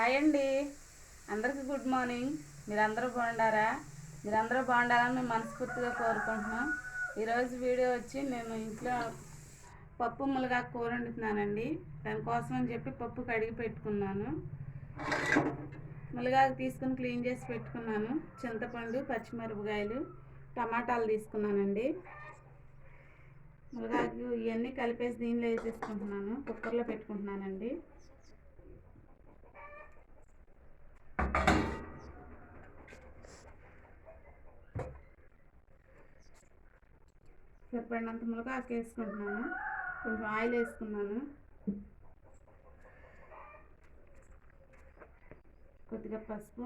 Hi అండి, అందరికీ good morning. మీరందరూ బాగుండారా? మీరందరూ బాగుండాలని మేము మనస్ఫూర్తిగా కోరుకుంటున్నాం. ఈరోజు వీడియో వచ్చి నేను ఇంట్లో పప్పు మునగాకు కూర వండుతున్నానండి. దానికోసం అని చెప్పి పప్పు కడిగి పెట్టుకున్నాను. మునగాకు తీసుకుని క్లీన్ చేసి పెట్టుకున్నాను. చింతపండు, పచ్చిమిరపకాయలు, టమాటాలు తీసుకున్నానండి. మునగాకు ఇవన్నీ కలిపేసి దీనిలో వేసేసుకుంటున్నాను. కుక్కర్లో పెట్టుకుంటున్నానండి. సరిపడినంత మునగాకు వేసుకుంటున్నాను. కొంచెం ఆయిల్ వేసుకున్నాను. కొద్దిగా పసుపు,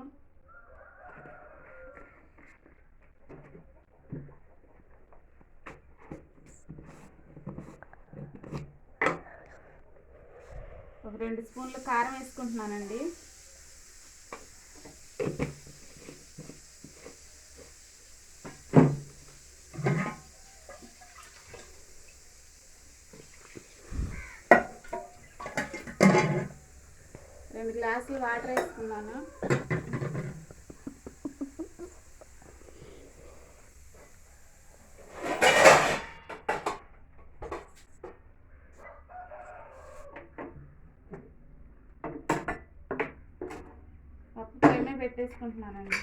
ఒక 2 స్పూన్లు కారం వేసుకుంటున్నానండి. రెండు గ్లాసులు వాటర్ వేసుకున్నాను. పప్పు పొయ్యి పెట్టేసుకుంటున్నానండి.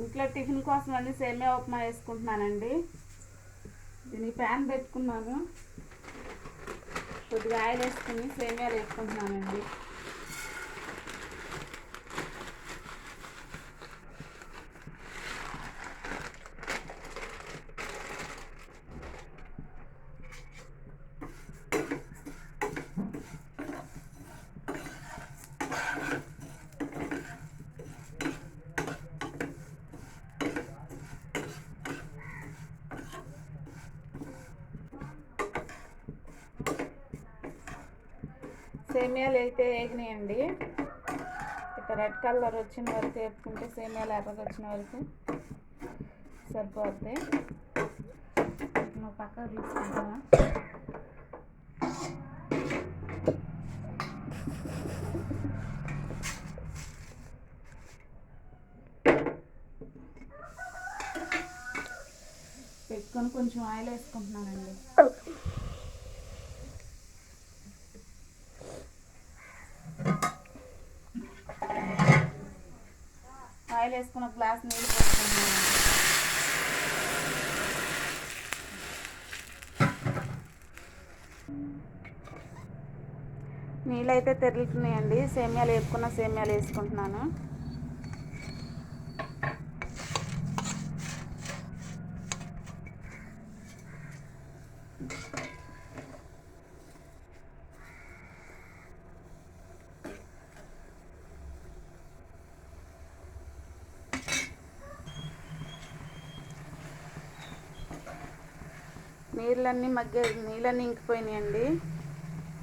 ఇంట్లో టిఫిన్ కోసం అన్ని సేమియా ఉప్మా వేసుకుంటున్నానండి. దీనికి ప్యాన్ పెట్టుకున్నాను. కొద్దిగా ఆయిల్ వేసుకుని సేమియాలు వేసుకుంటున్నానండి. సేమియాలు అయితే వేగినాయండి. ఇట్లా రెడ్ కలర్ వచ్చిన వరకు వేపుకుంటే సేమియాలు ఎర్రగా వచ్చిన వరకు సరిపోద్ది. నువ్వు పక్కకు తీసుకుంటా. పెట్టుకొని కొంచెం ఆయిల్ వేసుకుంటున్నానండి. ఆయిల్ వేసుకున్న గ్లాస్ నీళ్ళు పోసుకుంటున్నాను. నీళ్ళు అయితే తెరులుతున్నాయండి. సేమియాలు వేపుకున్న సేమియాలు వేసుకుంటున్నాను. నీళ్ళన్నీ ఇంకిపోయినాయండి.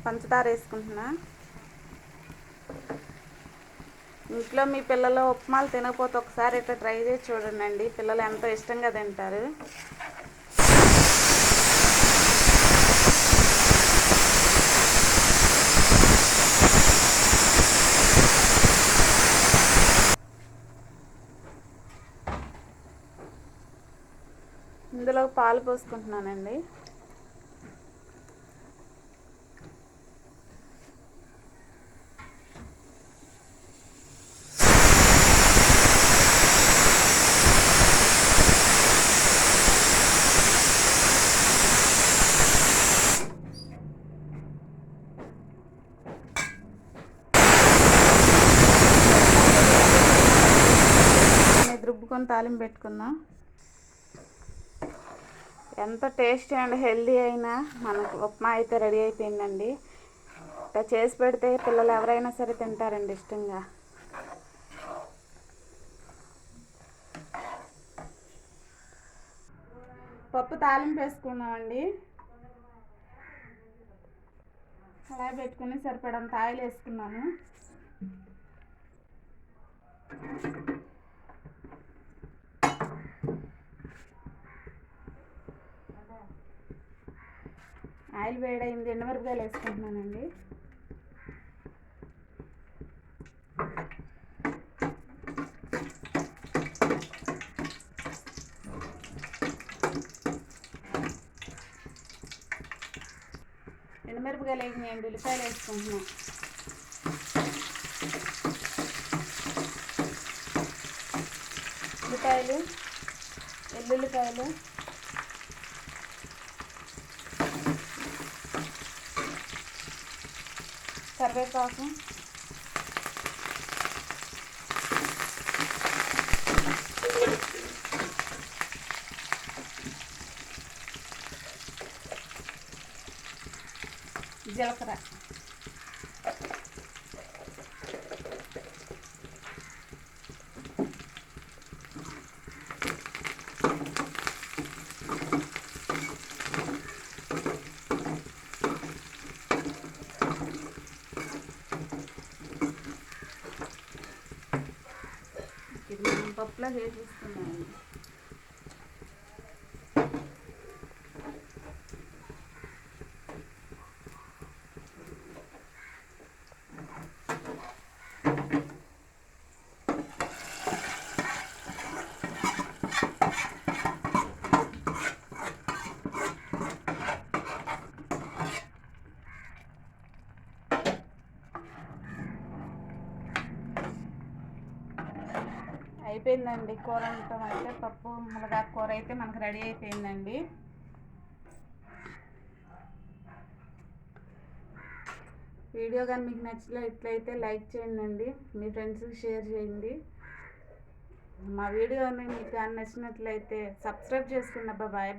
పంచదార వేసుకుంటున్నా. ఇంట్లో మీ పిల్లలు ఉప్మాలు తినకపోతే ఒకసారి ఇట్లా ట్రై చేసి చూడండి. పిల్లలు ఎంతో ఇష్టంగా తింటారు. ఇందులో పాలు పోసుకుంటున్నానండి. రుబ్బుకొని తాలింపు పెట్టుకుందాం. ఎంత టేస్టీ అండ్ హెల్దీ అయినా మనకు ఉప్మా అయితే రెడీ అయిపోయిందండి. ఇట్లా చేసి పెడితే పిల్లలు ఎవరైనా సరే తింటారండి ఇష్టంగా. పప్పు తాలింపు వేసుకున్నామండి. అలా పెట్టుకుని సరిపడంత ఆయిల్ వేసుకున్నాను. ఆయిల్ వేడైంది, ఎండుమిరపకాయలు వేసుకుంటున్నానండి. ఎండుమిరపకాయలు వేగినాయండి, ఉల్లిపాయలు వేసుకుంటున్నాం. ఉల్లిపాయలు, వెల్లుల్లిపాయలు, కరివేపాకు, జీలకర్ర, ఇది మనం పప్పులో వేసేస్తున్నామండి. అయిపోయిందండి కూర వండటం అయితే. పప్పు మునగాకు కూర అయితే మనకు రెడీ అయిపోయిందండి. వీడియో కానీ మీకు నచ్చినట్లయితే లైక్ చేయండి, మీ ఫ్రెండ్స్కి షేర్ చేయండి. మా వీడియోని మీకు కానీ నచ్చినట్లయితే సబ్స్క్రైబ్ చేసుకోండి. బాయ్.